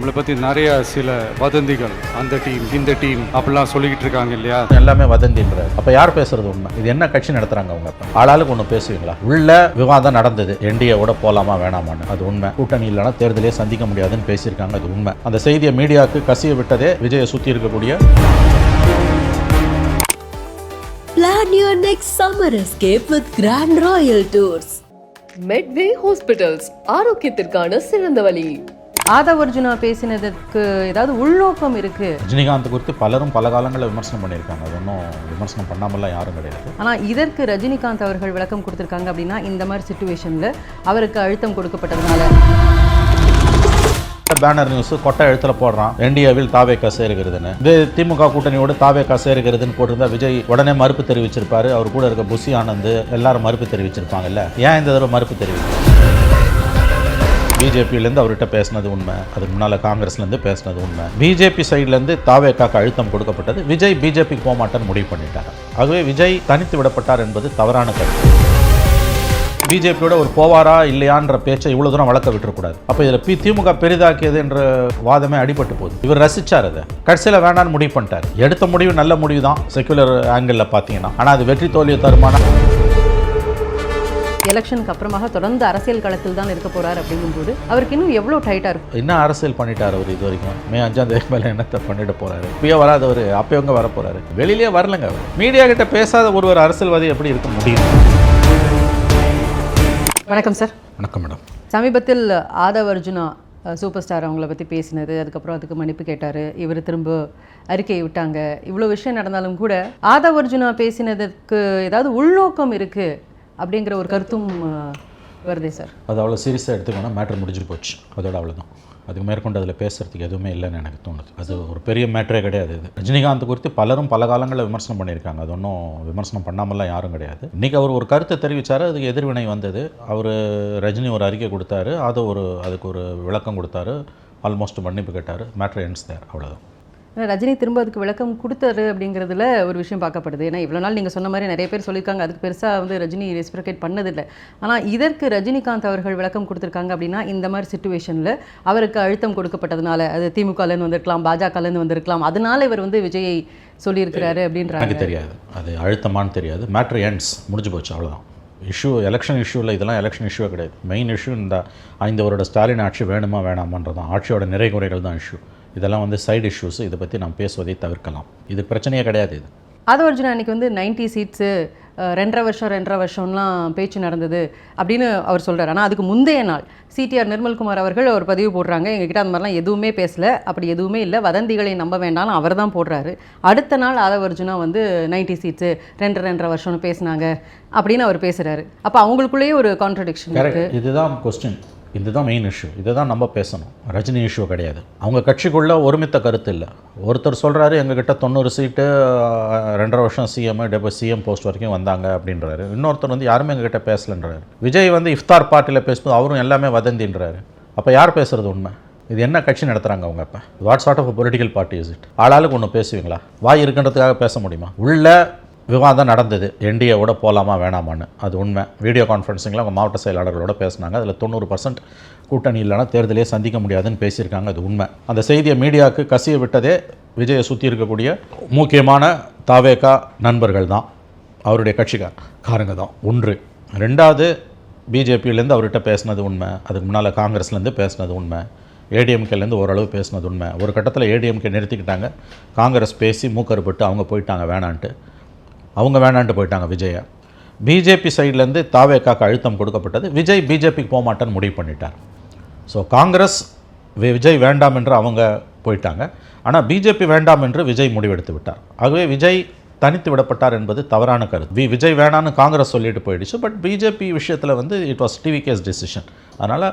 உங்களை பற்றி நிறைய சில வதந்திகள், அந்த டீம் இந்த டீம் அப்படிலாம் சொல்லிக்கிட்டு இருக்காங்க இல்லையா? எல்லாமே வதந்தின்றார். அப்போ யார் பேசுறது உண்மை? இது என்ன கட்சி நடத்துறாங்க அவங்க? ஆளாளுக்கு ஒன்று பேசுவீங்களா? உள்ள விவாதம் நடந்தது, என்டிஏவோட போலாமா வேணாமான்னு, அது உண்மை. கூட்டணி இல்லைனா தேர்தலே சந்திக்க முடியாதுன்னு பேசியிருக்காங்க, அது உண்மை. அந்த செய்தியை மீடியாவுக்கு கசிய விட்டதே விஜயை சுற்றி இருக்கக்கூடிய. Plan your next summer escape with Grand Royal Tours. Medway Hospitals, ஆரோக்கியத்திற்கான சிறந்த வழி. ஆதவ் அர்ஜுனா பேசினதுக்கு ஏதாவது உள்நோக்கம் இருக்கு? ரஜினிகாந்த் குறித்து பலரும் பல காலங்களில் விமர்சனம் பண்ணியிருக்காங்க. அது ஒன்றும் விமர்சனம் பண்ணாமலாம் யாரும் கிடையாது. ஆனால் இதற்கு ரஜினிகாந்த் அவர்கள் விளக்கம் கொடுத்துருக்காங்க அப்படின்னா, இந்த மாதிரி சுச்சுவேஷனில் அவருக்கு அழுத்தம் கொடுக்கப்பட்டதுனால. பேனர் நியூஸ் கொட்டை எழுத்துல போடுறான், என்டிஏவில் தாவேகா சேருகிறதுன்னு. இது திமுக கூட்டணியோடு தாவேகா சேருகிறதுன்னு போட்டிருந்தா விஜய் உடனே மறுப்பு தெரிவிச்சிருப்பாரு. அவர் கூட இருக்க புசி ஆனந்த் எல்லாரும் மறுப்பு தெரிவிச்சிருப்பாங்கல்ல. ஏன் இந்த தடவை மறுப்பு தெரிவிச்சு? பிஜேபியிலேருந்து அவர்கிட்ட பேசினது உண்மை, அதுக்கு முன்னால் காங்கிரஸ்லேருந்து பேசினது உண்மை. பிஜேபி சைட்லேருந்து தாவேகாக்கு அழுத்தம் கொடுக்கப்பட்டது. விஜய் பிஜேபிக்கு போக மாட்டேன்னு முடிவு பண்ணிட்டார். ஆகவே விஜய் தனித்து விடப்பட்டார் என்பது தவறான கருத்து. பிஜேபியோட ஒரு போவாரா இல்லையான்ற பேச்சை இவ்வளோ தூரம் வளர்க்க விட்டுறக்கூடாது. அப்போ இதில் திமுக பெரிதாக்கியது என்ற வாதமே அடிபட்டு போகுது. இவர் ரசிச்சார், அதை கடைசியில் வேணான்னு முடிவு பண்ணிட்டார். எடுத்த முடிவு நல்ல முடிவு தான் செக்குலர் ஆங்கிளில் பார்த்தீங்கன்னா. ஆனால் அது வெற்றி தோல்வியை தருமானா? எலெக்ஷனுக்கு அப்புறமாக தொடர்ந்து அரசியல் களத்தில் தான் இருக்க போறாரு. அப்படிங்கும்போது அவருக்கு இன்னும் எவ்வளோ டைட்டாக இருக்கும்? என்ன அரசியல் பண்ணிட்டார் அவர் இது வரைக்கும்? மே 5ஆம் தேதி மேலே என்னத்தை பண்ணிட்டு போறாரு? இப்பயே வராதவர் அப்பயவங்க வர போறாரு. வெளியிலே வரலங்க அவர். மீடியா கிட்ட பேசாத ஒருவர் அரசியல்வாதி எப்படி இருக்க முடியும்? வணக்கம் சார். வணக்கம் மேடம். சமீபத்தில் ஆதவ் அர்ஜுனா சூப்பர் ஸ்டார் அவங்கள பற்றி பேசினது, அதுக்கப்புறம் அதுக்கு மன்னிப்பு கேட்டார், இவர் திரும்ப அறிக்கையை விட்டாங்க. இவ்வளோ விஷயம் நடந்தாலும் கூட ஆதவ் அர்ஜுனா பேசினதுக்கு ஏதாவது உள்நோக்கம் இருக்குது அப்படிங்கிற ஒரு கருத்தும் வருதே சார். அது அவ்வளோ சீரியஸாக எடுத்துக்கணும். மேட்ரு முடிஞ்சிட்டு போச்சு, அதோட அவ்வளோதான். அதுக்கு மேற்கொண்டு அதில் பேசுகிறதுக்கு எதுவுமே இல்லைன்னு எனக்கு தோணுது. அது ஒரு பெரிய மேட்டரே கிடையாது. இது ரஜினிகாந்த் குறித்து பலரும் பல காலங்களில் விமர்சனம் பண்ணியிருக்காங்க. அது ஒன்றும் விமர்சனம் பண்ணாமலாம் யாரும் கிடையாது. இன்றைக்கி அவர் ஒரு கருத்தை தெரிவித்தார், அதுக்கு எதிர்வினை வந்தது. அவர் ரஜினி ஒரு அறிக்கை கொடுத்தாரு, அதுக்கு ஒரு விளக்கம் கொடுத்தாரு, ஆல்மோஸ்ட் மன்னிப்பு கேட்டார். மேட்ரு எண்ட்ஸ் தேர், அவ்வளோதான். ரஜினி திரும்ப அதுக்கு விளக்கம் கொடுத்தாரு அப்படிங்கிறதுல ஒரு விஷயம் பார்க்கப்படுது. ஏன்னா இவ்வளோ நாள் நீங்கள் சொன்ன மாதிரி நிறைய பேர் சொல்லியிருக்காங்க, அதுக்கு பெருசாக ரஜினி ரெஸ்பிரேட் பண்ணதில்லை. ஆனால் இதற்கு ரஜினிகாந்த் அவர்கள் விளக்கம் கொடுத்துருக்காங்க அப்படின்னா, இந்த மாதிரி சிச்சுவேஷனில் அவருக்கு அழுத்தம் கொடுக்கப்பட்டதுனால, அது திமுகலேருந்து வந்திருக்கலாம், பாஜகலேருந்து வந்திருக்கலாம், அதனால இவர் விஜயை சொல்லியிருக்கிறாரு அப்படின்றாங்க. எனக்கு தெரியாது அது அழுத்தமானு தெரியாது. மேட்ரு எண்ட்ஸ், முடிஞ்சு போச்சு, அவ்வளோதான். இஷ்யூ எலெக்ஷன் இஷ்யூவில் இதெல்லாம் எலெக்ஷன் இஷ்யூவே கிடையாது. மெயின் இஷ்யூ இந்த 5 வருட ஸ்டாலின் ஆட்சி வேணுமா வேணாமான்றதான், ஆட்சியோட நிறை குறைகள் தான் இஷ்யூ. இதெல்லாம் சைடு இஷ்யூஸ். இதை பற்றி நாம் பேசுவதை தவிர்க்கலாம். இது பிரச்சனையே கிடையாது. இது ஆதவ் அர்ஜுனா அன்றைக்கி 90 சீட்ஸு 2.5 வருஷம்லாம் பேச்சு நடந்தது அப்படின்னு அவர் சொல்கிறார். ஆனால் அதுக்கு முந்தைய நாள் சிடிஆர் நிர்மல்குமார் அவர்கள் ஒரு பதிவு போடுறாங்க, எங்ககிட்ட அந்த மாதிரிலாம் எதுவுமே பேசலை, அப்படி எதுவுமே இல்லை, வதந்திகளை நம்ப வேண்டாம்னு அவர் தான் போடுறாரு. அடுத்த நாள் ஆதவ் அர்ஜுனா 90 சீட்ஸு 2.5 வருஷம்னு பேசினாங்க அப்படின்னு அவர் பேசுகிறாரு. அப்போ அவங்களுக்குள்ளேயே ஒரு கான்ட்ரடிக்ஷன் இருக்குது. இதுதான் கொஸ்டின், இதுதான் மெயின் இஷ்யூ. இதை தான் நம்ம பேசணும். ரஜினி இஷ்யூ கிடையாது. அவங்க கட்சிக்குள்ளே ஒருமித்த கருத்து இல்லை. ஒருத்தர் சொல்கிறாரு எங்ககிட்ட 90 சீட்டு 2.5 வருஷம் சிஎம் போஸ்ட் வரைக்கும் வந்தாங்க அப்படின்றாரு. இன்னொருத்தர் யாருமே எங்ககிட்ட பேசலன்றாரு. விஜய் இஃப்தார் பார்ட்டியில் பேசும்போது அவரும் எல்லாமே வதந்தின்றாரு. அப்போ யார் பேசுகிறது உண்மை? இது என்ன கட்சி நடத்துகிறாங்க அவங்க? இப்போ what sort of political party is it? ஆளாளுக்கு ஒன்று பேசுவீங்களா? வாய் இருக்கின்றதுக்காக பேச முடியுமா? உள்ள விவாதம் நடந்தது, என்டிஏவோட போகலாமா வேணாமான்னு, அது உண்மை. வீடியோ கான்ஃபரன்சிங்கில் அவங்க மாவட்ட செயலாளர்களோட பேசினாங்க. அதில் 90% கூட்டணி இல்லைனா தேர்தலே சந்திக்க முடியாதுன்னு பேசியிருக்காங்க, அது உண்மை. அந்த செய்தியை மீடியாவுக்கு கசிய விட்டதே விஜயை சுற்றி இருக்கக்கூடிய முக்கியமான தாவேகா நண்பர்கள் தான், அவருடைய கட்சிக்காரங்க தான். ஒன்று. ரெண்டாவது, பிஜேபியிலேருந்து அவர்கிட்ட பேசினது உண்மை, அதுக்கு முன்னால் காங்கிரஸ்லேருந்து பேசினது உண்மை, ஏடிஎம்கேலேருந்து ஓரளவு பேசினது உண்மை. ஒரு கட்டத்தில் ஏடிஎம்கே நிறுத்திக்கிட்டாங்க, காங்கிரஸ் பேசி மூக்கறுபட்டு அவங்க போயிட்டாங்க வேணான்ட்டு போயிட்டாங்க விஜயை. பிஜேபி சைட்லேருந்து தாவேகாக்கு அழுத்தம் கொடுக்கப்பட்டது. விஜய் பிஜேபிக்கு போக மாட்டேன்னு முடிவு பண்ணிட்டார். ஸோ காங்கிரஸ் விஜய் வேண்டாம் என்று அவங்க போயிட்டாங்க, ஆனால் பிஜேபி வேண்டாம் என்று விஜய் முடிவெடுத்து விட்டார். ஆகவே விஜய் தனித்து விடப்பட்டார் என்பது தவறான கருத்து. விஜய் வேணான்னு காங்கிரஸ் சொல்லிட்டு போயிடுச்சு. பட் பிஜேபி விஷயத்தில் இட் வாஸ் டிவிகேஸ் டிசிஷன். அதனால்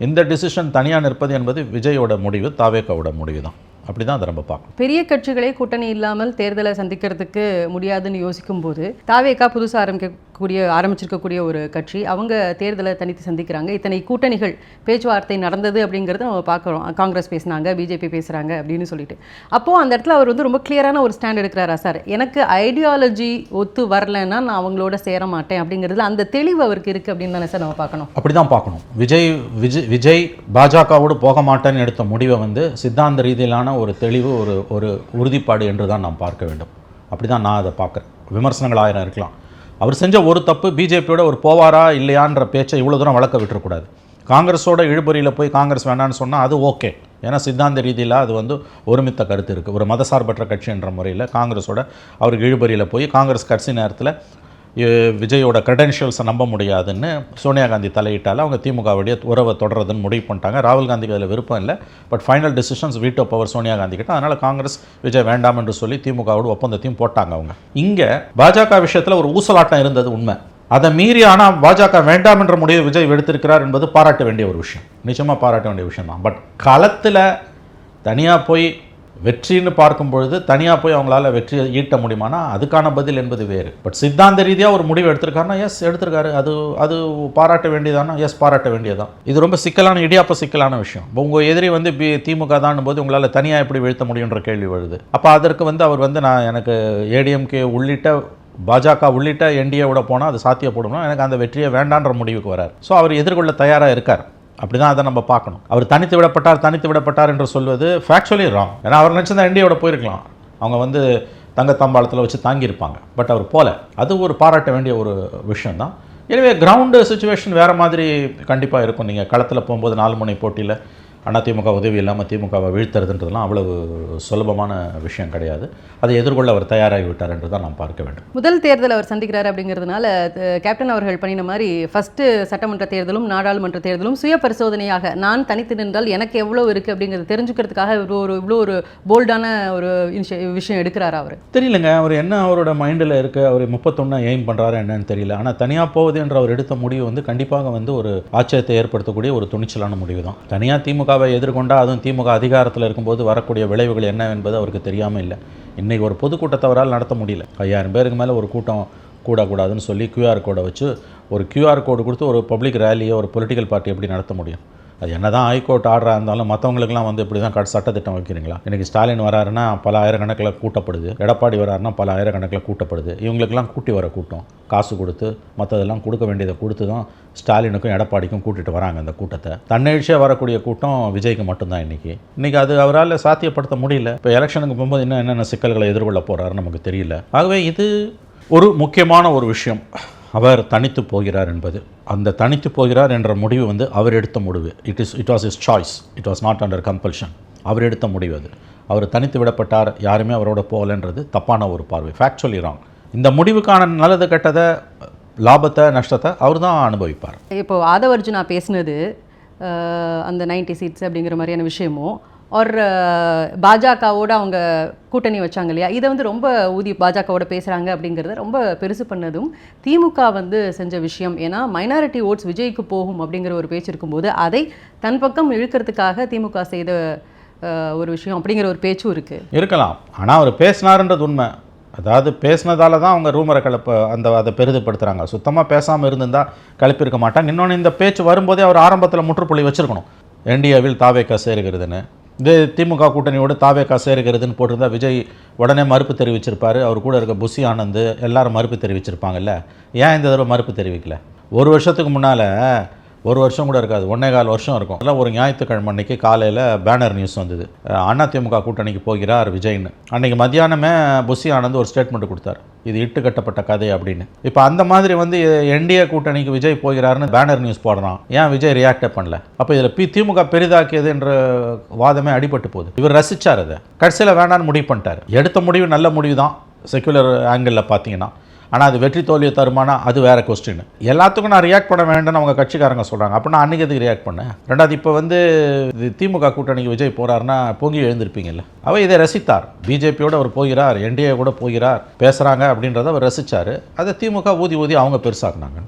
இந்த டிசிஷன் தனியாக நிற்பது என்பது விஜயோட முடிவு, தாவேகாவோட முடிவு தான். அப்படி தான் அதை ரொம்ப பார்க்கணும். பெரிய கட்சிகளே கூட்டணி இல்லாமல் தேர்தலை சந்திக்கிறதுக்கு முடியாதுன்னு யோசிக்கும் போது தாவேகா புதுசாக ஆரம்பிக்க ஆரம்பிச்சிருக்கக்கூடிய ஒரு கட்சி. அவங்க தேர்தலை தனித்து சந்திக்கிறாங்க. இத்தனை கூட்டணிகள் பேச்சுவார்த்தை நடந்தது அப்படிங்கிறத நம்ம பார்க்குறோம். காங்கிரஸ் பேசினாங்க, பிஜேபி பேசுகிறாங்க அப்படின்னு சொல்லிட்டு. அப்போது அந்த இடத்துல அவர் வந்து ரொம்ப கிளியரான ஒரு ஸ்டாண்ட் எடுக்கிறாரா சார், எனக்கு ஐடியாலஜி ஒத்து வரலைன்னா நான் அவங்களோட சேர மாட்டேன் அப்படிங்கிறதுல அந்த தெளிவு அவருக்கு இருக்குது அப்படின்னு தானே சார் நம்ம பார்க்கணும்? அப்படி தான் பார்க்கணும். விஜய் பாஜகவோடு போக மாட்டேன்னு எடுத்த முடிவை வந்து சித்தாந்த ரீதியிலான ஒரு தெளிவு, ஒரு உறுதிப்பாடு என்று தான் நாம் பார்க்க வேண்டும். அப்படி தான் நான் அதை பார்க்குறேன். விமர்சனங்கள் 1000 இருக்கலாம். அவர் செஞ்ச ஒரு தப்பு, பிஜேபியோட ஒரு போவாரா இல்லையான்ற பேச்சை இவ்வளோ தூரம் வளர்க்க விட்டுறக்கூடாது. காங்கிரஸோட இழுபறியில் போய் காங்கிரஸ் வேணான்னு சொன்னால் அது ஓகே. ஏன்னா சித்தாந்த ரீதியில் அது வந்து ஒருமித்த கருத்து இருக்குது. ஒரு மதசார்பற்ற கட்சி என்ற முறையில் காங்கிரஸோட அவருக்கு இழுபறியில் போய் காங்கிரஸ் கட்சி நேரத்தில் விஜயோட க்ரெடென்ஷியல்ஸை நம்ப முடியாதுன்னு சோனியா காந்தி தலையிட்டால் அவங்க திமுகவுடைய உறவை தொடர்றதுன்னு முடிவு பண்ணிட்டாங்க. ராகுல் காந்திக்கு அதில் விருப்பம் இல்லை. But final decisions veto power Sonia Gandhi கிட்ட. அதனால் காங்கிரஸ் விஜய் வேண்டாம் என்று சொல்லி திமுகவோட ஒப்பந்தத்தையும் போட்டாங்க. அவங்க இங்கே பாஜக விஷயத்தில் ஒரு ஊசலாட்டம் இருந்தது உண்மை. அதை மீறி ஆனால் பாஜக வேண்டாம் என்ற முடிவு விஜய் எடுத்திருக்கிறார் என்பது பாராட்ட வேண்டிய ஒரு விஷயம். நிச்சயமாக பாராட்ட வேண்டிய விஷயம் தான். பட் களத்தில் தனியாக போய் வெற்றின்னு பார்க்கும் பொழுது தனியாக போய் அவங்களால வெற்றியை ஈட்ட முடியுமானா அதுக்கான பதில் என்பது வேறு. பட் சித்தாந்த ரீதியாக ஒரு முடிவு எடுத்திருக்காருன்னா எஸ் எடுத்திருக்காரு. அது பாராட்ட வேண்டியதானா எஸ் பாராட்ட வேண்டியதான். இது ரொம்ப சிக்கலான இடியாப்ப சிக்கலான விஷயம். உங்கள் எதிரி வந்து திமுக தான் போது உங்களால் தனியாக எப்படி வீழ்த்த முடியுன்ற கேள்வி வருது. அப்போ அதற்கு வந்து அவர் வந்து நான் எனக்கு ஏடிஎம்கே உள்ளிட்ட பாஜக உள்ளிட்ட என்டிஏவோட போனால் அது சாத்தியப்படும்னா எனக்கு அந்த வெற்றியை வேண்டான்ற முடிவுக்கு வரார். ஸோ அவர் எதிர்கொள்ள தயாராக இருக்கார். அப்படி தான் அதை நம்ம பார்க்கணும். அவர் தனித்து விடப்பட்டார் என்று சொல்வது ஃபேக்சுவலி ராங். ஏன்னா அவர் நினச்சிருந்தா என்டிஏவோட போயிருக்கலாம். அவங்க வந்து தங்கத்தம்பாளத்தில் வச்சு தாங்கியிருப்பாங்க. பட் அவர் போல. அது ஒரு பாராட்ட வேண்டிய ஒரு விஷயம்தான். எனவே கிரவுண்டு சுச்சுவேஷன் வேறு மாதிரி கண்டிப்பாக இருக்கும். நீங்கள் களத்தில் போகும்போது 4 முனை போட்டியில் அதிமுக உதவி இல்லாமல் திமுகவை வீழ்த்துறதுன்றதுலாம் அவ்வளவு சுலபமான விஷயம் கிடையாது. அதை எதிர்கொள்ள அவர் தயாராகி விட்டார் என்று தான் நாம் பார்க்க வேண்டும். முதல் தேர்தல் அவர் சந்திக்கிறார் அப்படிங்கிறதுனால கேப்டன் அவர்கள் பண்ணின மாதிரி ஃபஸ்ட்டு சட்டமன்ற தேர்தலும் நாடாளுமன்ற தேர்தலும் சுய பரிசோதனையாக நான் தனித்து நின்றால் எனக்கு எவ்வளோ இருக்குது அப்படிங்கிறத தெரிஞ்சுக்கிறதுக்காக இவ்வளோ ஒரு போல்டான ஒரு விஷயம் எடுக்கிறார் அவர். தெரியலங்க அவர் என்ன அவரோட மைண்டில் இருக்க அவர் 31 எய்ம் பண்ணுறாரு என்னன்னு தெரியல. ஆனால் தனியாக போகுது என்று அவர் எடுத்த முடிவு வந்து கண்டிப்பாக வந்து ஒரு ஆச்சரியத்தை ஏற்படுத்தக்கூடிய ஒரு துணிச்சலான முடிவு தான். தனியாக திமுகவை எதிர்கொண்டால் அதுவும் திமுக அதிகாரத்தில் இருக்கும்போது வரக்கூடிய விளைவுகள் என்ன என்பது அவருக்கு தெரியாமல் இல்லை. இன்றைக்கி ஒரு பொதுக்கூட்டத்தை அவரால் நடத்த முடியல. 5000 பேருக்கு மேலே ஒரு கூட்டம் கூடக்கூடாதுன்னு சொல்லி கியூஆர் கோடை வச்சு ஒரு கியூஆர் கோடு கொடுத்து ஒரு பப்ளிக் ரேலியை ஒரு பொலிட்டிக்கல் பார்ட்டி எப்படி நடத்த முடியும்? அது என்ன தான் ஹைகோர்ட் ஆர்டராக இருந்தாலும் மற்றவங்களுக்குலாம் வந்து இப்படி தான் சட்டத்திட்டம் வைக்கிறீங்களா? இன்றைக்கி ஸ்டாலின் வராருன்னா பல ஆயிரக்கணக்கில் கூட்டப்படுது. எடப்பாடி வராருன்னா பல ஆயிரக்கணக்கில் கூட்டப்படுது. இவங்களுக்கெல்லாம் கூட்டி வர கூட்டம் காசு கொடுத்து மற்றதெல்லாம் கொடுக்க வேண்டியதை கொடுத்து தான் ஸ்டாலினுக்கும் எடப்பாடிக்கும் கூட்டிகிட்டு வராங்க. அந்த கூட்டத்தை தன்னெழுச்சியாக வரக்கூடிய கூட்டம் விஜய்க்கு மட்டும்தான் இன்றைக்கி அது அவரால் சாத்தியப்படுத்த முடியல. இப்போ எலெக்ஷனுக்கு போகும்போது இன்னும் என்னென்ன சிக்கல்களை எதிர்கொள்ள போகிறாருன்னு நமக்கு தெரியல. ஆகவே இது ஒரு முக்கியமான ஒரு விஷயம். அவர் தனித்து போகிறார் என்பது, அந்த தனித்து போகிறார் என்ற முடிவு வந்து அவர் எடுத்த முடிவு. It was his choice. It was not under compulsion. அவர் எடுத்த முடிவு அது. அவர் தனித்து விடப்பட்டார், யாருமே அவரோட போகலன்றது தப்பான ஒரு பார்வை. Factually wrong. இந்த முடிவுக்கான நல்லது கெட்டதை லாபத்தை நஷ்டத்தை அவர் தான் அனுபவிப்பார். இப்போது ஆதவர்ஜுனா பேசினது அந்த 90 சீட்ஸ் அப்படிங்கிற மாதிரியான விஷயமும் ஒரு பாஜகவோட அவங்க கூட்டணி வச்சாங்க இல்லையா, இதை வந்து ரொம்ப பாஜகவோட பேசுகிறாங்க அப்படிங்கிறத ரொம்ப பெருசு பண்ணதும் திமுக வந்து செஞ்ச விஷயம். ஏன்னா மைனாரிட்டி ஓட்ஸ் விஜய்க்கு போகும் அப்படிங்கிற ஒரு பேச்சு இருக்கும்போது அதை தன் பக்கம் இழுக்கிறதுக்காக திமுக செய்த ஒரு விஷயம் அப்படிங்கிற ஒரு பேச்சும் இருக்கலாம். ஆனால் அவர் பேசினாருன்றது உண்மை. அதாவது பேசினதால தான் அவங்க ரூமரை அதை பெரிதுபடுத்துகிறாங்க. சுத்தமாக பேசாமல் இருந்திருந்தால் கிளப்பியிருக்க மாட்டாங்க. இன்னொன்று இந்த பேச்சு வரும்போதே அவர் ஆரம்பத்தில் முற்றுப்புள்ளி வச்சுருக்கணும். என்டிஏவில் தாவேக்கா சேருகிறதுன்னு. இது திமுக கூட்டணியோடு தாவேக்கா சேருகிறதுன்னு போட்டிருந்தா விஜய் உடனே மறுப்பு தெரிவிச்சிருப்பார். அவர் கூட இருக்க புஷி ஆனந்த் எல்லாரும் மறுப்பு தெரிவிச்சிருப்பாங்கல்ல. ஏன் இந்த தடவை மறுப்பு தெரிவிக்கல? ஒரு வருஷத்துக்கு முன்னால், ஒரு வருஷம் கூட இருக்காது, 1.25 வருஷம் இருக்கும். அதெல்லாம் ஒரு ஞாயிற்றுக்கிழமை அன்றைக்கி காலையில் பேனர் நியூஸ் வந்தது, அதிமுக கூட்டணிக்கு போகிறார் விஜய்னு. அன்றைக்கி மத்தியானமே புஷி ஆனந்த் ஒரு ஸ்டேட்மெண்ட் கொடுத்தார், இது இட்டு கட்டப்பட்ட கதை அப்படின்னு. இப்போ அந்த மாதிரி வந்து என்டிஏ கூட்டணிக்கு விஜய் போகிறாருன்னு பேனர் நியூஸ் போடுறான். ஏன் விஜய் ரியாக்டே பண்ணல? அப்போ இதில் திமுக பெரிதாக்கியது என்ற வாதமே அடிபட்டு போகுது. இவர் ரசித்தார், அதை கடைசியில் வேணான்னு முடிவு பண்ணிட்டார். எடுத்த முடிவு நல்ல முடிவு தான் செக்குலர் ஆங்கிளில் பார்த்தீங்கன்னா. ஆனால் அது வெற்றி தோல்வியை தருமானா அது வேறு கொஸ்டின். எல்லாத்துக்கும் நான் ரியாக்ட் பண்ண வேண்டும்னு அவங்க கட்சிக்காரங்க சொல்கிறாங்க. அப்போ நான் அன்றைக்கி எதுக்கு ரியாக்ட் பண்ணேன்? ரெண்டாவது இப்போ வந்து திமுக கூட்டணிக்கு விஜய் போகிறாருன்னா பொங்கி எழுந்திருப்பீங்கல்ல. அவர் இதை ரசித்தார். பிஜேபியோடு அவர் போகிறார், என்டிஏ கூட போகிறார், பேசுகிறாங்க அப்படின்றத அவர் ரசித்தார். அதை திமுக ஊதி அவங்க பெருசாக்குனாங்க.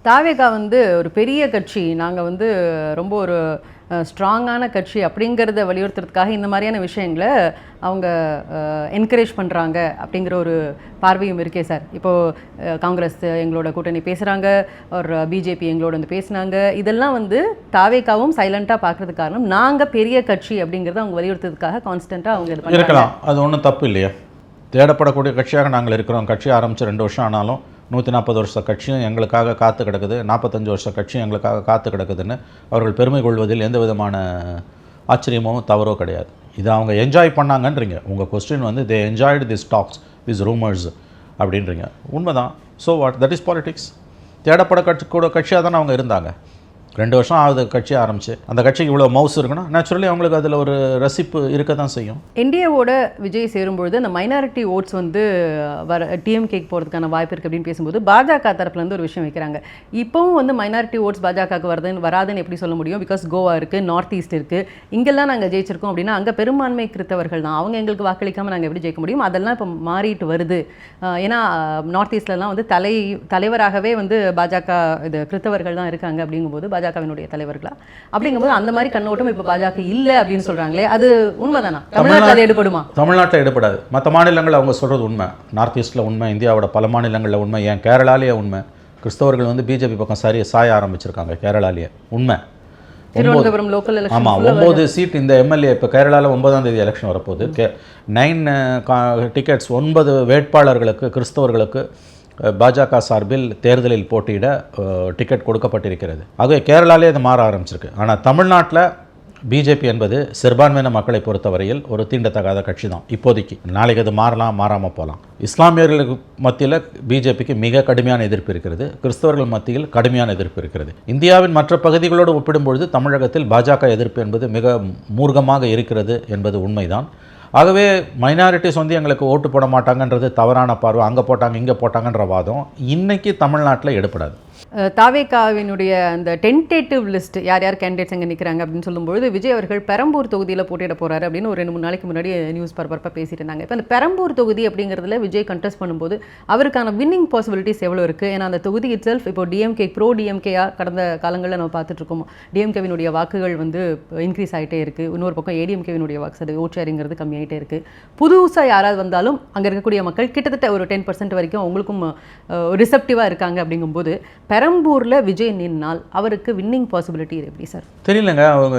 தாவேகா வந்து ஒரு பெரிய கட்சி, நாங்கள் வந்து ரொம்ப ஒரு ஸ்ட்ராங்கான கட்சி அப்படிங்கிறத வலியுறுத்துறதுக்காக இந்த மாதிரியான விஷயங்களை அவங்க என்கரேஜ் பண்ணுறாங்க அப்படிங்கிற ஒரு பார்வையும் இருக்கே சார். இப்போது காங்கிரஸ் எங்களோட கூட்டணி பேசுகிறாங்க, ஒரு பிஜேபி எங்களோட வந்து பேசுனாங்க. இதெல்லாம் வந்து தாவேக்காவும் சைலண்ட்டாக பார்க்குறதுக்கு காரணம் நாங்கள் பெரிய கட்சி அப்படிங்கிறத அவங்க வலியுறுத்துறதுக்காக கான்ஸ்டண்ட்டாக அவங்க இது பண்ணுறாங்க. இருக்கலாம், அது ஒன்றும் தப்பு இல்லையா. தேடப்படக்கூடிய கட்சியாக நாங்கள் இருக்கிறோம். கட்சி ஆரம்பித்து 2 வருஷம் ஆனாலும் 140 வருஷ கட்சியும் எங்களுக்காக காத்து கிடக்குது, 45 வருஷ கட்சியும் எங்களுக்காக காத்து கிடக்குதுன்னு அவர்கள் பெருமை கொள்வதில் எந்த விதமான ஆச்சரியமோ தவறோ கிடையாது. இதை அவங்க என்ஜாய் பண்ணாங்கன்றீங்க. உங்கள் கொஸ்டின் வந்து they enjoyed this talks this rumours அப்படின்றீங்க. உண்மைதான். So what, that is politics. தேடப்பட கட்சியாக தானே அவங்க இருந்தாங்க. 2 வருஷம் ஆகுது கட்சி ஆரம்பிச்சு. அந்த கட்சிக்கு இவ்வளோ மவுஸ் இருக்குன்னா நேச்சுரலி அவங்களுக்கு அதில் ஒரு ரசிப்பு இருக்க தான் செய்யும். என்டிஏவோட விஜய் சேரும்பொழுது அந்த மைனாரிட்டி ஓட்ஸ் வந்து வர டிஎம்கேக்கு போகிறதுக்கான வாய்ப்பு இருக்குது அப்படின்னு பேசும்போது பாஜக தரப்புலேருந்து ஒரு விஷயம் வைக்கிறாங்க. இப்போவும் வந்து மைனாரிட்டி ஓட்ஸ் பாஜகவுக்கு வராதுன்னு எப்படி சொல்ல முடியும்? பிகாஸ் கோவா இருக்குது, நார்த் ஈஸ்ட் இருக்குது, இங்கெல்லாம் நாங்கள் ஜெயிச்சிருக்கோம் அப்படின்னா அங்கே பெரும்பான்மை கிறித்தவர்கள் தான். அவங்க எங்களுக்கு வாக்களிக்காமல் நாங்கள் எப்படி ஜெயிக்க முடியும்? அதெல்லாம் இப்போ மாறிட்டு வருது. ஏன்னா நார்த் ஈஸ்ட்லலாம் வந்து தலைவராகவே வந்து பாஜக இது கிறித்தவர்கள் தான் இருக்காங்க. அப்படிங்கும்போது பாஜகவினுடைய தலைவர்களா அப்படிங்கும்போது அந்த மாதிரி கண்ணோட்டம் இப்போ பாஜக இல்லை அப்படின்னு சொல்கிறாங்களே, அது உண்மைதானா? தமிழ்நாட்டில் எடுபடுமா? தமிழ்நாட்டில் எடுபடாது. மற்ற மாநிலங்கள் அவங்க சொல்கிறது உண்மை. நார்த் ஈஸ்ட்டில் உண்மை, இந்தியாவோட பல மாநிலங்களில் உண்மை, ஏன் கேரளாலேயே உண்மை. கிறிஸ்தவர்கள் வந்து பிஜேபி பக்கம் சாய ஆரம்பிச்சிருக்காங்க கேரளாலேயே. உண்மை. Thiruvananthapuram local election. ஆமாம், 9 சீட் இந்த எம்எல்ஏ. இப்போ கேரளாவில் 9ஆம் தேதி எலெக்ஷன் வரப்போகுது. 9 டிக்கெட்ஸ் 9 வேட்பாளர்களுக்கு கிறிஸ்தவர்களுக்கு பாஜக சார்பில் தேர்தலில் போட்டியிட டிக்கெட் கொடுக்கப்பட்டிருக்கிறது. ஆகவே கேரளாலே அது மாற ஆரம்பிச்சிருக்கு. ஆனால் தமிழ்நாட்டில் பிஜேபி என்பது சிறுபான்மையின மக்களை பொறுத்தவரையில் ஒரு தீண்டத்தகாத கட்சி தான் இப்போதைக்கு. நாளைக்கு அது மாறாமல் போகலாம். இஸ்லாமியர்களுக்கு மத்தியில் பிஜேபிக்கு மிக கடுமையான எதிர்ப்பு இருக்கிறது, கிறிஸ்தவர்கள் மத்தியில் கடுமையான எதிர்ப்பு இருக்கிறது. இந்தியாவின் மற்ற பகுதிகளோடு ஒப்பிடும்பொழுது தமிழகத்தில் பாஜக எதிர்ப்பு என்பது மிக மூர்க்கமாக இருக்கிறது என்பது உண்மைதான். ஆகவே மைனாரிட்டிஸ் வந்து எங்களுக்கு ஓட்டு போட மாட்டாங்கன்றது தவறான பார்வை. அங்கே போட்டாங்க இங்கே போட்டாங்கன்ற வாதம் இன்றைக்கி தமிழ்நாட்டில் எடுப்படாது. தாவேகாவினுடைய அந்த டென்டேட்டிவ் லிஸ்ட் யார் யார் கேண்டிடேட்ஸ் அங்கே நிற்கிறாங்க அப்படின்னு சொல்லும்போது விஜய் அவர்கள் பெரம்பூர் தொகுதியில் போட்டியிட போகிறாரு அப்படின்னு ஒரு 2-3 நாளைக்கு முன்னாடி நியூஸ் பரபரப்பாக பேசிட்டு இருந்தாங்க. இப்போ அந்த பெரம்பூர் தொகுதி அப்படிங்கிறதுல விஜய் கண்டெஸ்ட் பண்ணும்போது அவருக்கான வின்னிங் பாசிபிலிட்டிஸ் எவ்வளோ இருக்குது? ஏன்னா அந்த தொகுதி இட் செல்ஃப் இப்போ டிஎம்கே டிஎம்கேயா கடந்த காலங்களில் நம்ம பார்த்துட்ருக்கோம். டிஎம்கேவினுடைய வாக்குகள் வந்து இன்க்ரீஸ் ஆகிட்டே இருக்குது. இன்னொரு பக்கம் ஏடிஎம்கேவினுடைய வாக்கு ஓட் ஷேரிங்கிறது கம்மியாகிட்டே இருக்குது. புதுசாக யாராவது வந்தாலும் அங்கே இருக்கக்கூடிய மக்கள் கிட்டத்தட்ட ஒரு 10% வரைக்கும் அவங்களுக்கும் ரிசப்டிவாக இருக்காங்க. அப்படிங்கும்போது பெரம்பூரில் விஜய் நின்னால் அவருக்கு வின்னிங் பாசிபிலிட்டி எப்படி சார்? தெரியலங்க. அவங்க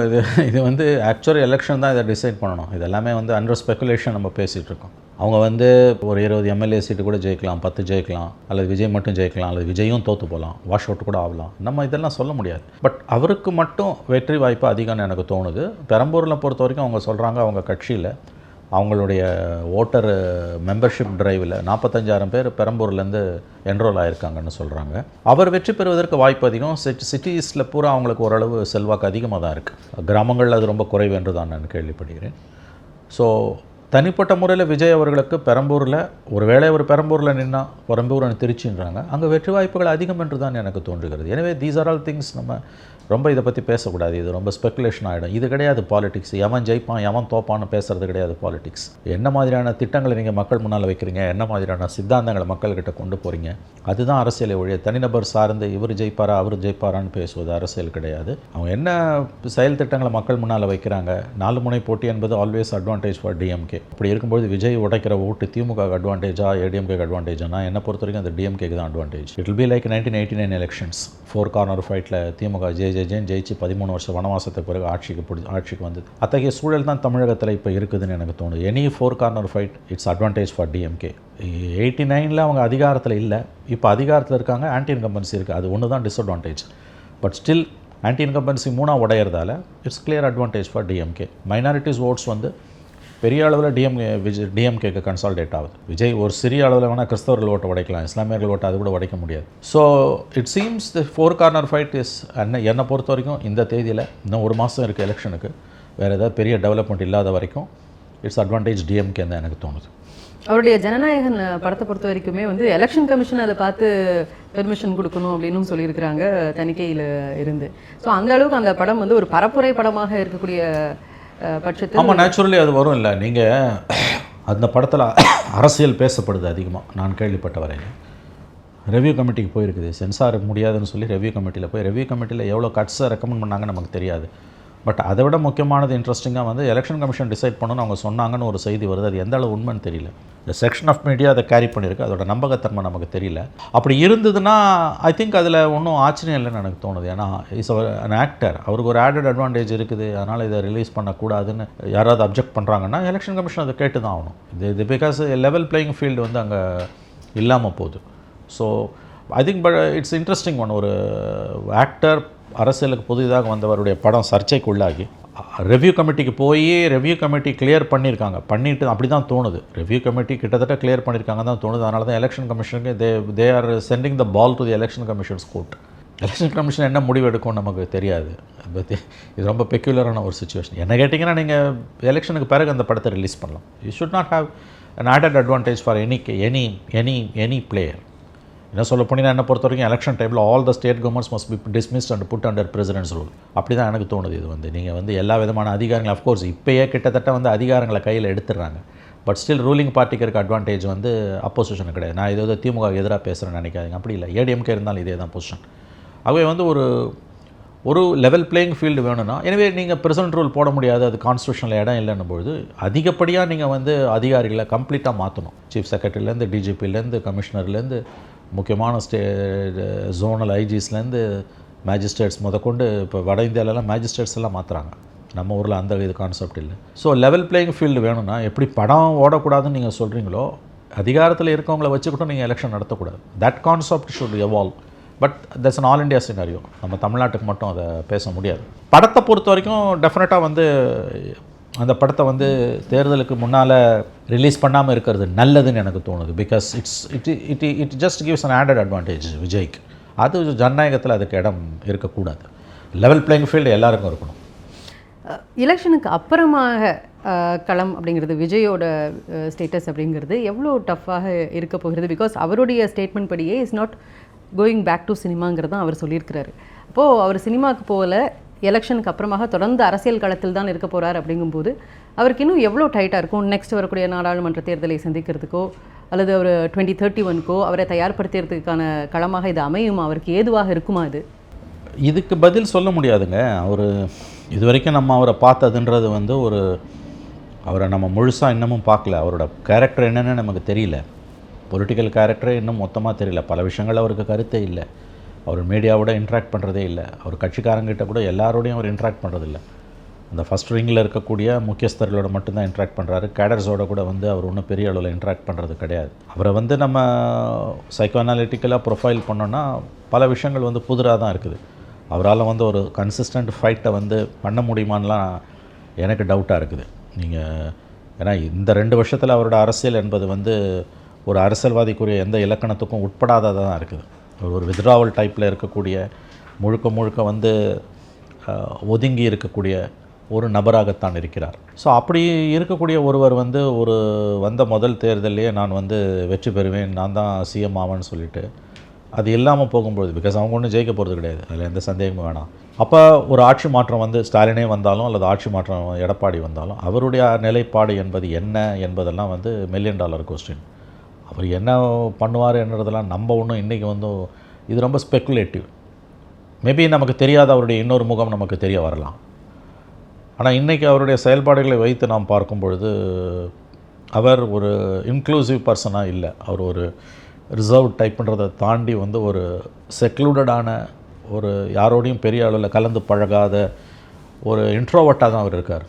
இது வந்து ஆக்சுவலி எலெக்ஷன் தான் இதை டிசைட் பண்ணணும். இது எல்லாமே வந்து அண்டர் ஸ்பெகுலேஷன் நம்ம பேசிகிட்டு இருக்கோம். அவங்க வந்து ஒரு 20 எம்எல்ஏ சீட்டு கூட ஜெயிக்கலாம், 10 ஜெயிக்கலாம், அல்லது விஜய் மட்டும் ஜெயிக்கலாம், அல்லது விஜயும் தோற்று போகலாம், வாஷ் அவுட் கூட ஆகலாம். நம்ம இதெல்லாம் சொல்ல முடியாது. பட் அவருக்கு மட்டும் வெற்றி வாய்ப்பு அதிகம்னு எனக்கு தோணுது. பெரம்பூரில் பொறுத்த வரைக்கும் அவங்க சொல்கிறாங்க அவங்க கட்சியில் அவங்களுடைய ஓட்டர் மெம்பர்ஷிப் டிரைவில் 45,000 பேர் பெரம்பூர்லேருந்து என்ரோல் ஆகிருக்காங்கன்னு சொல்கிறாங்க. அவர் வெற்றி பெறுவதற்கு வாய்ப்பு அதிகம். சிட்டிஸில் பூரா அவங்களுக்கு ஓரளவு செல்வாக்கு அதிகமாக தான் இருக்குது. கிராமங்களில் அது ரொம்ப குறைவு என்று தான் நான் கேள்விப்படுகிறேன். ஸோ தனிப்பட்ட முறையில் விஜய் அவர்களுக்கு பெரம்பூரில் ஒருவேளை ஒரு பெரம்பூரில் நின்னா பெரம்பூர் திருச்சின்றாங்க, அங்கே வெற்றி வாய்ப்புகள் அதிகம் என்று தான் எனக்கு தோன்றுகிறது. எனவே தீஸ் ஆர் ஆல் திங்ஸ். நம்ம ரொம்ப இதை பற்றி பேசக்கூடாது. இது ரொம்ப ஸ்பெக்குலேஷன் ஆகிடும். இது கிடையாது பாலிடிக்ஸ். எவன் ஜெயிப்பான் எவன் தோப்பான்னு பேசுகிறது கிடையாது பாலிடிக்ஸ். என்ன மாதிரியான திட்டங்களை நீங்கள் மக்கள் முன்னால் வைக்கிறீங்க, என்ன மாதிரியான சித்தாந்தங்களை மக்கள்கிட்ட கொண்டு போகிறீங்க, அதுதான் அரசியலை ஒழிய தனிநபர் சார்ந்து இவர் ஜெயிப்பாரா அவர் ஜெயிப்பாரான்னு பேசுவது அரசியல் கிடையாது. அவங்க என்ன செயல் திட்டங்களை மக்கள் முன்னால் வைக்கிறாங்க. 4 முனை போட்டி என்பது ஆல்வேஸ் அட்வான்டேஜ் ஃபார் டிஎம்கே. அப்படி இருக்கும்போது விஜய் உடைக்கிற ஓட்டு திமுக அட்வான்டேஜா ஏடிஎம்கேக்கு அட்வான்டேஜானா என்ன பொறுத்த வரைக்கும் அந்த டிஎம்கேக்கு தான் advantage. It will be like 1989 elections. 4 corner ஃபைட்டில் திமுக ஜெயிச்சு 13 வருஷம் வனவாசத்துக்கு பிறகு ஆட்சிக்கு வந்தது. அத்தகைய சூழல் தான் தமிழகத்தில் இப்போ இருக்குதுன்னு எனக்கு தோணுது. Any 4 corner fight it's advantage for DMK. 89 அவங்க அதிகாரத்தில் இல்லை, இப்போ அதிகாரத்தில் இருக்காங்க. ஆன்டி இன்கம்பன்சி இருக்குது, அது ஒன்று தான் disadvantage. But still anti incumbency 3 உடையிறதால it's clear advantage for DMK. Minorities votes வந்து பெரிய அளவில் டிஎம்கேக்கு கன்சால்டேட் ஆகுது. விஜய் ஒரு சிறிய அளவில் வேணால் கிறிஸ்தவர்கள் ஓட்டை உடைக்கலாம், இஸ்லாமியர்கள் ஓட்டை அது கூட உடைக்க முடியாது. So it seems the 4 corner fight is என்னை பொறுத்த வரைக்கும் இந்த தேதியில் இன்னும் 1 மாதம் இருக்குது எலெக்ஷனுக்கு. வேறு ஏதாவது பெரிய டெவலப்மெண்ட் இல்லாத வரைக்கும் இட்ஸ் அட்வான்டேஜ் டிஎம்கே தான் எனக்கு தோணுது. அவருடைய ஜனநாயகன் படத்தை பொறுத்த வரைக்குமே வந்து எலெக்ஷன் கமிஷன் அதை பார்த்து பெர்மிஷன் கொடுக்கணும் அப்படின்னு சொல்லியிருக்கிறாங்க தணிக்கையில் இருந்து. ஸோ அந்த அளவுக்கு அந்த படம் வந்து ஒரு பரப்புரை படமாக இருக்கக்கூடிய பட்சத்தில் ஆமாம், நேச்சுரலி அது வரும். இல்லை நீங்கள் அந்த படத்தில் அரசியல் பேசப்படுது அதிகமாக நான் கேள்விப்பட்ட வரையில். ரெவ்யூ கமிட்டிக்கு போயிருக்குது, சென்சார் முடியாதுன்னு சொல்லி ரெவ்யூ கமிட்டியில் ரிவ்யூ கமிட்டியில் எவ்வளோ கட்ஸை ரெக்கமெண்ட் பண்ணாங்கன்னு நமக்கு தெரியாது. பட் அதை விட முக்கியமானது இன்ட்ரெஸ்டிங்காக வந்து எலெக்ஷன் கமிஷன் டிசைட் பண்ணணும்னு அவங்க சொன்னாங்கன்னு ஒரு செய்தி வருது. அது எந்த அளவு உண்மைன்னு தெரியல. இந்த செக்ஷன் ஆஃப் மீடியா அதை கேரி பண்ணியிருக்கு. அதோட நம்பகத்தன்மை நமக்கு தெரியல. அப்படி இருந்ததுன்னா ஐ திங்க் அதில் ஒன்றும் ஆச்சரியம் இல்லைன்னு எனக்கு தோணுது. ஏன்னா இஸ் அன் ஆக்டர், அவருக்கு ஒரு ஆடட் அட்வான்டேஜ் இருக்குது, அதனால் இதை ரிலீஸ் பண்ணக்கூடாதுன்னு யாராவது அப்ஜெக்ட் பண்ணுறாங்கன்னா எலெக்ஷன் கமிஷன் அதை கேட்டு தான் ஆகணும். இது பிகாஸ் லெவல் பிளேயிங் ஃபீல்டு வந்து அங்கே இல்லாமல் போகுது. So I think but it's interesting one. ஒரு ஆக்டர் அரசியலுக்கு புதிதாக வந்தவருடைய படம் சர்ச்சைக்குள்ளாகி ரெவ்யூ கமிட்டிக்கு போய் ரெவ்யூ கமிட்டி கிளியர் பண்ணிட்டு அப்படி தான் தோணுது. ரெவ்யூ கமிட்டி கிட்டத்தட்ட கிளியர் பண்ணியிருக்காங்க தான் தோணுது. அதனால தான் எலெக்ஷன் கமிஷனுக்கு they are sending the ball to the election commission's court. Election commission என்ன முடிவு எடுக்கும் நமக்கு தெரியாது. இது ரொம்ப பெக்யூலரான ஒரு சுச்சுவேஷன். என்ன கேட்டிங்கன்னா நீங்கள் எலெக்ஷனுக்கு பிறகு அந்த படத்தை ரிலீஸ் பண்ணலாம். You should not have an added advantage for any player. என்ன சொல்ல போனீங்கன்னா என்னை பொறுத்த வரைக்கும் எலெக்ஷன் டைமில் all the state governments must be dismissed and put under president's rule. அப்படி தான் எனக்கு தோணுது. இது வந்து நீங்கள் வந்து எல்லா விதமான அதிகாரங்கள் அஃப்கோர்ஸ் இப்போயே கிட்டத்தட்ட வந்து அதிகாரங்களை கையில் எடுத்துடுறாங்க. பட் ஸ்டில் ரூலிங் பார்ட்டிக்கு இருக்க அட்வான்டேஜ் வந்து அப்போசிஷனுக்கு கிடையாது. நான் இது திமுக எதிராக பேசுகிறேன்னு நினைக்காதீங்க, அப்படி இல்லை. ஏடிஎம்கே இருந்தாலும் இதே தான் பொசிஷன். ஆகவே வந்து ஒரு லெவல் பிளேயிங் ஃபீல்டு வேணும்னா எனவே நீங்கள் பிரசிடென்ட் ரூல் போட முடியாது, அது கான்ஸ்டியூஷனில் இடம் இல்லைன்னும் பொழுது அதிகப்படியாக நீங்கள் வந்து அதிகாரிகளை கம்ப்ளீட்டாக மாற்றணும். சீஃப் செக்ரட்டரிலேருந்து டிஜிபிலேருந்து கமிஷனர்லேருந்து முக்கியமான ஜோனல் ஐஜிஸ்லேருந்து மேஜிஸ்ட்ரேட்ஸ் முதற்கொண்டு இப்போ வட இந்தியாவிலலாம் மேஜிஸ்ட்ரேட்ஸ் எல்லாம் மாற்றுறாங்க. நம்ம ஊரில் அந்த இது கான்செப்ட் இல்லை. ஸோ லெவல் பிளேயிங் ஃபீல்டு வேணும்னா எப்படி படம் ஓடக்கூடாதுன்னு நீங்கள் சொல்கிறீங்களோ அதிகாரத்தில் இருக்கவங்கள வச்சுக்கிட்டும் நீங்கள் எலெக்ஷன் நடத்தக்கூடாது. That concept should evolve. But that's an all India scenario. நம்ம தமிழ்நாட்டுக்கு மட்டும் அதை பேச முடியாது. படத்தை பொறுத்த வரைக்கும் டெஃபினட்டாக வந்து அந்த படத்தை வந்து தேர்தலுக்கு முன்னால் ரிலீஸ் பண்ணாமல் இருக்கிறது நல்லதுன்னு எனக்கு தோணுது. Because it just gives an added advantage விஜய்க்கு. அது ஜனநாயகத்தில் அதுக்கு இடம் இருக்கக்கூடாது. லெவல் பிளேயிங் ஃபீல்டு எல்லாருக்கும் இருக்கணும். எலெக்ஷனுக்கு அப்புறமாக களம் அப்படிங்கிறது விஜயோட ஸ்டேட்டஸ் அப்படிங்கிறது எவ்வளோ டஃப்பாக இருக்க போகிறது? பிகாஸ் அவருடைய ஸ்டேட்மெண்ட் படியே is not going back to சினிமாங்கிறது தான் அவர் சொல்லியிருக்கிறாரு. அப்போது அவர் சினிமாவுக்கு போகல, எலெக்ஷனுக்கு அப்புறமாக தொடர்ந்து அரசியல் களத்தில் தான் இருக்க போகிறார். அப்படிங்கும்போது அவருக்கு இன்னும் எவ்வளோ டைட்டாக இருக்கும் நெக்ஸ்ட் வரக்கூடிய நாடாளுமன்ற தேர்தலை சந்திக்கிறதுக்கோ அல்லது ஒரு 2031க்கோ அவரை தயார்படுத்துறதுக்கான களமாக இது அமையுமா? அவருக்கு ஏதுவாக இருக்குமா? இதுக்கு பதில் சொல்ல முடியாதுங்க. அவர் இது வரைக்கும் நம்ம அவரை பார்த்ததுன்றது வந்து அவரை நம்ம முழுசாக இன்னமும் பார்க்கல. அவரோட கேரக்டர் என்னென்னு நமக்கு தெரியல. பொலிட்டிக்கல் கேரக்டரே இன்னும் மொத்தமாக தெரியல. பல விஷயங்கள் அவருக்கு கருத்தே இல்லை. அவர் மீடியாவோட இன்ட்ராக்ட் பண்ணுறதே இல்லை. அவர் கட்சிக்காரங்கிட்ட கூட எல்லாரோடையும் அவர் இன்ட்ராக்ட் பண்ணுறதில்ல. அந்த ஃபஸ்ட் ரிங்கில் இருக்கக்கூடிய முக்கியஸ்தர்களோட மட்டும்தான் இன்ட்ராக்ட் பண்ணுறாரு. கேடர்ஸோட கூட வந்து அவர் ஒன்றும் பெரிய அளவில் இன்ட்ராக்ட் பண்ணுறது கிடையாது. அவரை வந்து நம்ம சைக்கோ அனாலிட்டிக்கலாக ப்ரொஃபைல் பண்ணோன்னா பல விஷயங்கள் வந்து புதிராக தான் இருக்குது. அவரால் வந்து ஒரு கன்சிஸ்டன்ட் ஃபைட்டை வந்து பண்ண முடியுமான்லாம் எனக்கு டவுட்டாக இருக்குது. ஏன்னா இந்த 2 வருஷத்தில் அவரோட அரசியல் என்பது வந்து ஒரு அரசியல்வாதிக்குரிய எந்த இலக்கணத்துக்கும் உட்படாததாக தான் இருக்குது. ஒரு வித்ட்ராவல் டைப்பில் இருக்கக்கூடிய முழுக்க வந்து ஒதுங்கி இருக்கக்கூடிய ஒரு நபராகத்தான் இருக்கிறார். ஸோ அப்படி இருக்கக்கூடிய ஒருவர் வந்து வந்த முதல் தேர்தலையே நான் வந்து வெற்றி பெறுவேன், நான் தான் சிஎம் ஆவேன்னு சொல்லிட்டு அது இல்லாமல் போகும்பொழுது, பிகாஸ் அவங்க ஒன்றும் ஜெயிக்க போகிறது கிடையாது, அதில் எந்த சந்தேகமும் வேணாம். அப்போ ஒரு ஆட்சி மாற்றம் வந்து ஸ்டாலினே வந்தாலும் அல்லது ஆட்சி மாற்றம் எடப்பாடி வந்தாலும் அவருடைய நிலைப்பாடு என்பது என்ன என்பதெல்லாம் வந்து $1 மில்லியன் கொஸ்டின். அவர் என்ன பண்ணுவார் என்றதெல்லாம் நம்ம ஒன்றும் இன்றைக்கி வந்து இது ரொம்ப ஸ்பெக்குலேட்டிவ். மேபி நமக்கு தெரியாத அவருடைய இன்னொரு முகம் நமக்கு தெரிய வரலாம். ஆனால் இன்றைக்கி அவருடைய செயல்பாடுகளை வைத்து நாம் பார்க்கும் பொழுது அவர் ஒரு இன்க்ளூசிவ் பர்சனாக இல்லை. அவர் ஒரு ரிசர்வ் டைப்புன்றதை தாண்டி வந்து ஒரு செக்லூடடான ஒரு யாரோடையும் பெரிய அளவில் கலந்து பழகாத ஒரு இன்ட்ரோவர்ட்டாக தான் அவர் இருக்கார்.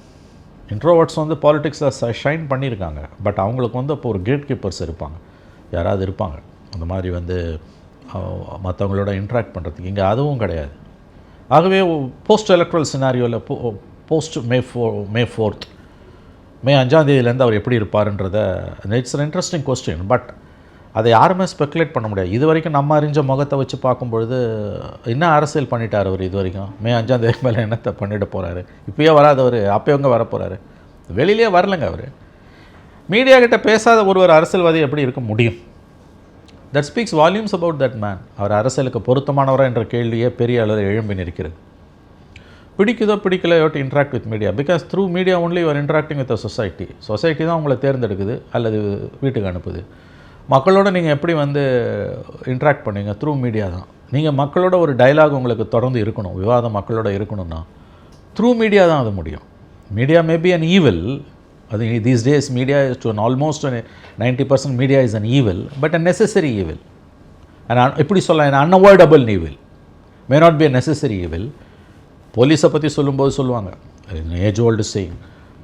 இன்ட்ரோவர்ட்ஸ் வந்து பாலிட்டிக்ஸில் ஷைன் பண்ணியிருக்காங்க. பட் அவங்களுக்கு வந்து இப்போ ஒரு கேட் கீப்பர்ஸ் இருப்பாங்க, யாராவது இருப்பாங்க அந்த மாதிரி வந்து மற்றவங்களோட இன்ட்ராக்ட் பண்ணுறதுக்கு. இங்கே அதுவும் கிடையாது. ஆகவே போஸ்ட் எலக்ட்ரல் சினாரியோவில் போஸ்ட் மே 4th மே 5 அவர் எப்படி இருப்பார்ன்றத it's an interesting question. But அதை யாருமே ஸ்பெக்குலேட் பண்ண முடியாது. இது வரைக்கும் நம்ம அறிஞ்ச முகத்தை வச்சு பார்க்கும்பொழுது என்ன அரசியல் பண்ணிட்டார் அவர் இது வரைக்கும்? மே 5 மேலே என்னத்தை பண்ணிட போகிறாரு? இப்போயே வராதவர் அப்போ எங்கே வர போகிறாரு? வெளியிலே வரலைங்க. அவர் மீடியா கிட்ட பேசாத ஒருவர் அரசியல்வாதி எப்படி இருக்க முடியும்? That speaks volumes about that man. அவர் அரசியலுக்கு பொருத்தமானவரா என்ற கேள்வியே பெரிய அளவில் எழும்பி நிற்கிறது. பிடிக்குதோ பிடிக்கலையோ to interact with media, because through media only you're interacting with a society தான் உங்களை தேர்ந்தெடுக்குது அல்லது வீட்டுக்கு அனுப்புது. மக்களோட நீங்கள் எப்படி வந்து இன்ட்ராக்ட் பண்ணுவீங்க? த்ரூ மீடியா தான். நீங்கள் மக்களோட ஒரு டைலாக் உங்களுக்கு தொடர்ந்து இருக்கணும், விவாதம் மக்களோட இருக்கணும்னா த்ரூ மீடியா தான் அது முடியும். Media maybe an evil. அது these days media is to almost 90% media is an evil, but a necessary evil. எப்படி சொல்லலாம், unavoidable evil, may not be a necessary evil. போலீஸை பற்றி சொல்லும்போது சொல்லுவாங்க, ஏஜ் ஓல்டு சேயிங்,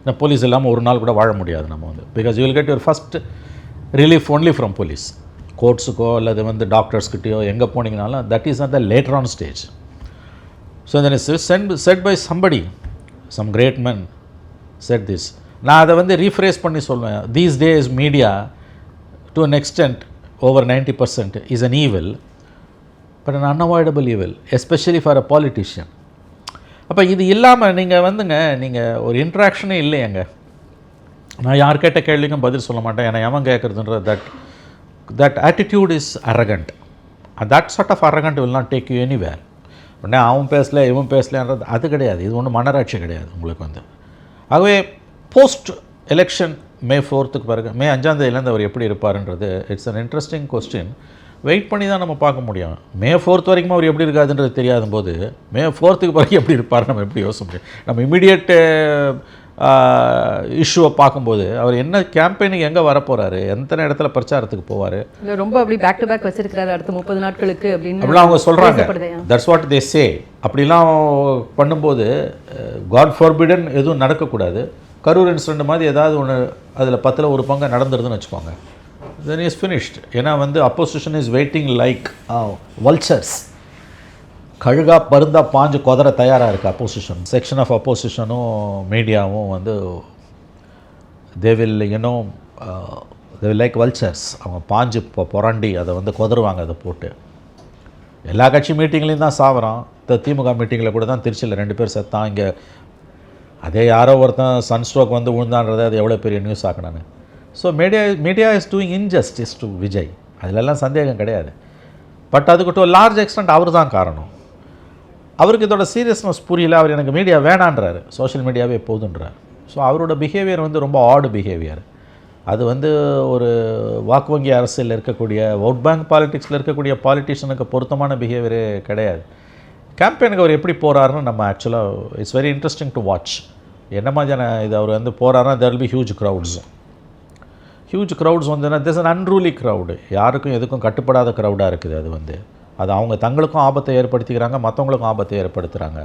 இந்த போலீஸ் இல்லாமல் ஒரு நாள் கூட வாழ முடியாது நம்ம வந்து. Because you will get your first relief only from police. கோர்ட்ஸுக்கோ அல்லது வந்து டாக்டர்ஸ்கிட்டையோ எங்கே போனீங்கனாலும் that is at the later on stage. So then is said by somebody, some great men said this. நான் அதை வந்து ரீஃப்ரேஸ் பண்ணி சொல்லுவேன். These days media to an extent over 90% is an evil, but an unavoidable evil, especially for a politician. அப்போ இது இல்லாமல் நீங்கள் வந்துங்க, நீங்கள் ஒரு இன்ட்ராக்ஷனே இல்லையங்க. நான் யார் கேட்ட கேள்விக்கும் பதில் சொல்ல மாட்டேன், ஏன்னா எவன் கேட்குறதுன்ற that attitude is arrogant. That sort of arrogant will not take you anywhere. உடனே அவன் பேசல இவன் பேசலன்றது அது கிடையாது. இது ஒன்றும் மனராட்சி கிடையாது உங்களுக்கு வந்து. ஆகவே போஸ்ட் எலெக்ஷன் மே 4th பிறகு, மே 5ஆம் தேதியிலேருந்து அவர் எப்படி இருப்பார்ன்றது it's an interesting question. Wait பண்ணி தான் நம்ம பார்க்க முடியும். மே 4th வரைக்கும் அவர் எப்படி இருக்காதுன்றது தெரியாத போது மே 4th பிறகு எப்படி இருப்பார் நம்ம எப்படி யோசிக்க முடியும். நம்ம இமீடியட் இஷ்யூவை பார்க்கும்போது அவர் என்ன கேம்பெயினுக்கு எங்கே வரப்போகிறாரு, எத்தனை இடத்துல பிரச்சாரத்துக்கு போவார், இல்லை ரொம்ப அப்படி பேக் டு பேக் வச்சிருக்கிறாரு அடுத்த 30 நாட்களுக்கு அப்படின்னு அப்படிலாம் அவங்க சொல்கிறாங்க. தட்ஸ் வாட் தே சே. அப்படிலாம் பண்ணும்போது காட் ஃபார்பிடன் எதுவும் நடக்கக்கூடாது. கரூர் இன்சிடென்ட் மாதிரி ஏதாவது ஒன்று அதில் 10ல் 1 பங்கு நடந்துருதுன்னு வச்சுக்கோங்க, தென் இஸ் ஃபினிஷ்ட். ஏன்னா வந்து opposition is waiting like vultures. கழுகா பருந்தா பாஞ்சு கொதற தயாராக இருக்குது அப்போசிஷன். செக்ஷன் ஆஃப் அப்போசிஷனும் மீடியாவும் வந்து தே வில் லைக் வல்ச்சர்ஸ். அவங்க பாஞ்சு புரண்டி அதை வந்து கொதருவாங்க. அதை போட்டு எல்லா கட்சி மீட்டிங்லேயும் தான் சாவறான். திமுக மீட்டிங்கில் கூட தான் திருச்சியில் 2 பேர் செத்தான். இங்கே அதே யாரோ ஒருத்தன் சன்ஸ்ட்ரோக் வந்து விழுந்தான்றதை அது எவ்வளோ பெரிய நியூஸ் ஆக்கினாங்க. So media is doing injustice to Vijay, அதிலெல்லாம் சந்தேகம் கிடையாது. பட் அதுக்கு டு லார்ஜ் எக்ஸ்டென்ட் அவர் தான் காரணம். அவருக்கு இதோட சீரியஸ்னஸ் புரியல. அவர் எனக்கு மீடியா வேணான்றார், சோஷியல் மீடியாவே போதுன்றார். ஸோ அவரோட பிஹேவியர் வந்து ரொம்ப ஆடு பிஹேவியர். அது வந்து ஒரு வாக்கு வங்கி அரசியலில் இருக்கக்கூடிய, ஓட் பேங்க் பாலிட்டிக்ஸில் இருக்கக்கூடிய பாலிட்டிஷியனுக்கு பொருத்தமான பிஹேவியரே கிடையாது. கேம்பெயினுக்கு அவர் எப்படி போகிறாருன்னு நம்ம ஆக்சுவலாக it's very interesting to watch. என்ன மாதிரியான இது அவர் வந்து போகிறாருன்னா there will be huge crowds வந்துன்னா திஸ் அன் அன்ரூலி க்ரௌடு. யாருக்கும் எதுக்கும் கட்டுப்படாத க்ரௌடாக இருக்குது. அது வந்து அது அவங்க தங்களுக்கும் ஆபத்தை ஏற்படுத்திக்கிறாங்க, மற்றவங்களுக்கும் ஆபத்தை ஏற்படுத்துகிறாங்க.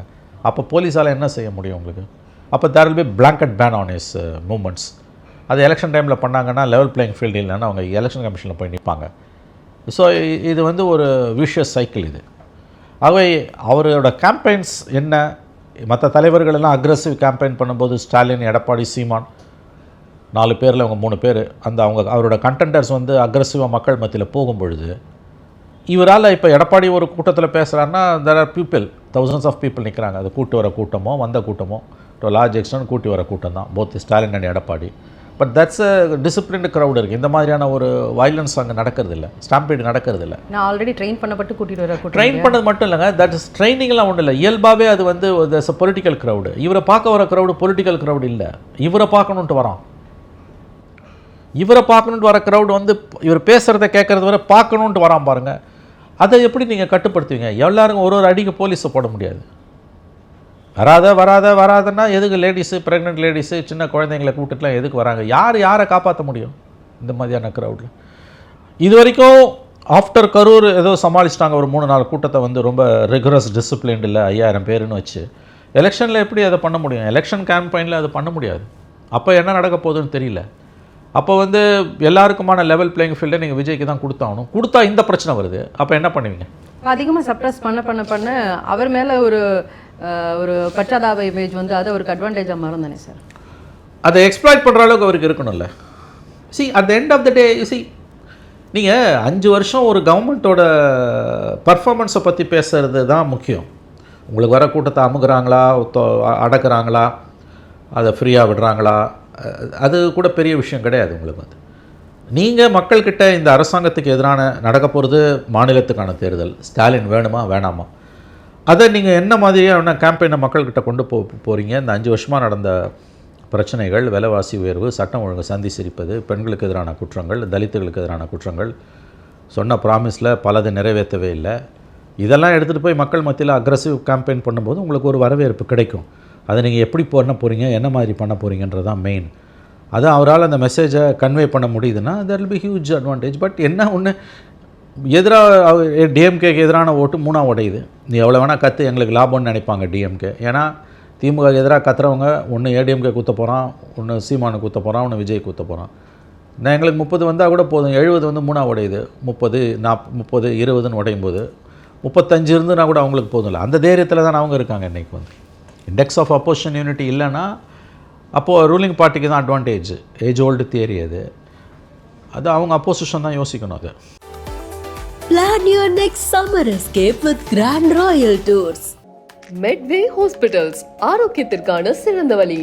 அப்போ போலீஸால் என்ன செய்ய முடியும் உங்களுக்கு? அப்போ there will be blanket ban on is moments. அது எலெக்ஷன் டைமில் பண்ணாங்கன்னா லெவல் பிளேயிங் ஃபீல்டு இல்லைன்னா அவங்க எலெக்ஷன் கமிஷனில் போய் நிற்பாங்க. ஸோ இது வந்து ஒரு விஷியஸ் சைக்கிள் இது. ஆகவே அவரோட கேம்பெயின்ஸ் என்ன, மற்ற தலைவர்கள் எல்லாம் அக்ரெசிவ் கேம்பெயின் பண்ணும்போது ஸ்டாலின், எடப்பாடி, சீமான் 4 பேரில் அவங்க 3 பேர் அந்த அவரோட கண்டெண்டர்ஸ் வந்து அக்ரெசிவாக மக்கள் மத்தியில் போகும்பொழுது இவரால் இப்போ எடப்பாடி ஒரு கூட்டத்தில் பேசுகிறாருன்னா there are people, thousands of people நிற்கிறாங்க. அது கூட்டு வர கூட்டமோ வந்த கூட்டமோ டு லார்ஜ் எக்ஸ்டென்ட் கூட்டி வர கூட்டம் தான் both Stalin and Edappadi. But that's a disciplined crowd இருக்குது. இந்த மாதிரியான ஒரு வயலன்ஸ் அங்கே நடக்கிறது இல்லை, ஸ்டாம்பீடு நடக்கிறது இல்லை. நான் ஆல்ரெடி ட்ரெயின் பண்ணப்பட்டு கூட்டிகிட்டு வர கூட்டம். ட்ரெயின் பண்ணது மட்டும் இல்லைங்க, தட் இஸ் ட்ரைனிங்லாம் ஒன்றும் இல்லை. இயல்பாகவே அது வந்து பொலிட்டிக்கல் க்ரௌடு. இவரை பார்க்க வர க்ரௌடு பொலிட்டிக்கல் க்ரௌடு இல்லை, இவரை பார்க்கணுன்ட்டு வரோம். இவரை பார்க்கணுன்ட்டு வர க்ரௌடு வந்து இவர் பேசுகிறத கேட்குறது வரை பார்க்கணுன்ட்டு வரான் பாருங்கள். அதை எப்படி நீங்கள் கட்டுப்படுத்துவீங்க? எல்லாருக்கும் ஒரு அடிக்கு போலீஸை போட முடியாது. வராதன்னா எதுக்கு லேடிஸு, ப்ரெக்னென்ட் லேடிஸு, சின்ன குழந்தைங்களை கூப்பிட்டுலாம் எதுக்கு வராங்க? யாரை காப்பாற்ற முடியும் இந்த மாதிரியான க்ரௌடில்? இது வரைக்கும் ஆஃப்டர் கரூர் ஏதோ சமாளிச்சிட்டாங்க. ஒரு 3-4 கூட்டத்தை வந்து ரொம்ப ரிகரஸ் டிசிப்ளின்டு இல்லை 5000 பேருன்னு வச்சு. எலெக்ஷனில் எப்படி அதை பண்ண முடியும்? எலெக்ஷன் கேம்பெயினில் அது பண்ண முடியாது. அப்போ என்ன நடக்க போகுதுன்னு தெரியல. அப்போ வந்து எல்லாருக்குமான லெவல் பிளேயிங் ஃபீல்டை நீங்கள் விஜய்க்கு தான் கொடுத்தாகணும். கொடுத்தா இந்த பிரச்சனை வருது, அப்போ என்ன பண்ணுவீங்க? அதிகமாக சப்ரஸ் பண்ண அவர் மேலே ஒரு பச்சாதாப இமேஜ் வந்து அது அவருக்கு அட்வான்டேஜாக மாறும் தானே சார்? அதை எக்ஸ்ப்ளாய்ட் பண்ணுற அளவுக்கு அவருக்கு இருக்கணும்ல. At the end of the day நீங்கள் 5 வருஷம் ஒரு கவர்மெண்ட்டோட பர்ஃபார்மன்ஸை பற்றி பேசுகிறது தான் முக்கியம். உங்களுக்கு வர கூட்டத்தை அமுகுறாங்களா, அடக்குறாங்களா, அதை ஃப்ரீயாக விடுறாங்களா, அது கூட பெரிய விஷயம் கிடையாது. உங்களுக்கு வந்து நீங்கள் மக்கள்கிட்ட இந்த அரசாங்கத்துக்கு எதிரான நடக்க போகிறது மாநிலத்துக்கான தேர்தல், ஸ்டாலின் வேணுமா வேணாமா, அதை நீங்கள் என்ன மாதிரியான கேம்பெயினை மக்கள்கிட்ட கொண்டு போகிறீங்க? இந்த 5 வருஷமாக நடந்த பிரச்சனைகள், விலைவாசி உயர்வு, சட்டம் ஒழுங்கு சந்தி சிரிப்பது, பெண்களுக்கு எதிரான குற்றங்கள், தலித்துகளுக்கு எதிரான குற்றங்கள், சொன்ன ப்ராமிஸில் பலது நிறைவேற்றவே இல்லை. இதெல்லாம் எடுத்துகிட்டு போய் மக்கள் மத்தியில் அக்ரெசிவ் கேம்பெயின் பண்ணும்போது உங்களுக்கு ஒரு வரவேற்பு கிடைக்கும். அதை நீங்கள் எப்படி பண்ண போகிறீங்க, என்ன மாதிரி பண்ண போகிறீங்கன்றது தான் மெயின். அது அவரால் அந்த மெசேஜை கன்வே பண்ண முடியுதுன்னா there will be huge advantage. But என்ன ஒன்று, எதிராக டிஎம்கேக்கு எதிரான ஓட்டு 3 உடையுது. நீ எவ்வளோ வேணால் கற்று எங்களுக்கு லாபம்னு நினைப்பாங்க டிஎம்கே. ஏன்னா திமுக எதிராக கத்துறவங்க ஒன்று ஏடிஎம்கே குத்த போகிறான், ஒன்று சீமானு குத்த போகிறான், ஒன்று விஜய் குத்த போகிறான். நான் எங்களுக்கு 30 வந்தால் கூட போதும், 70 வந்து 3 உடையுது, 30 20ன்னு உடையும் போது 35 இருந்துன்னா கூட அவங்களுக்கு போதும் இல்லை. அந்த தைரியத்தில் தான் அவங்க இருக்காங்க. இன்றைக்கி வந்து இண்டெக்ஸ் ஆஃப் அப்போசிஷன் யூனிட்டி இல்லைன்னா அப்போது ரூலிங் பார்ட்டிக்கு தான் அட்வான்டேஜ். ஏஜ் ஓல்டு தியரி அது அவங்க அப்போசிஷன் தான் யோசிக்கணும். அது Plan your next summer escape with Grand Royal Tours. Medway hospitals, ஆரோக்கியத்திற்கான சிறந்த வழி.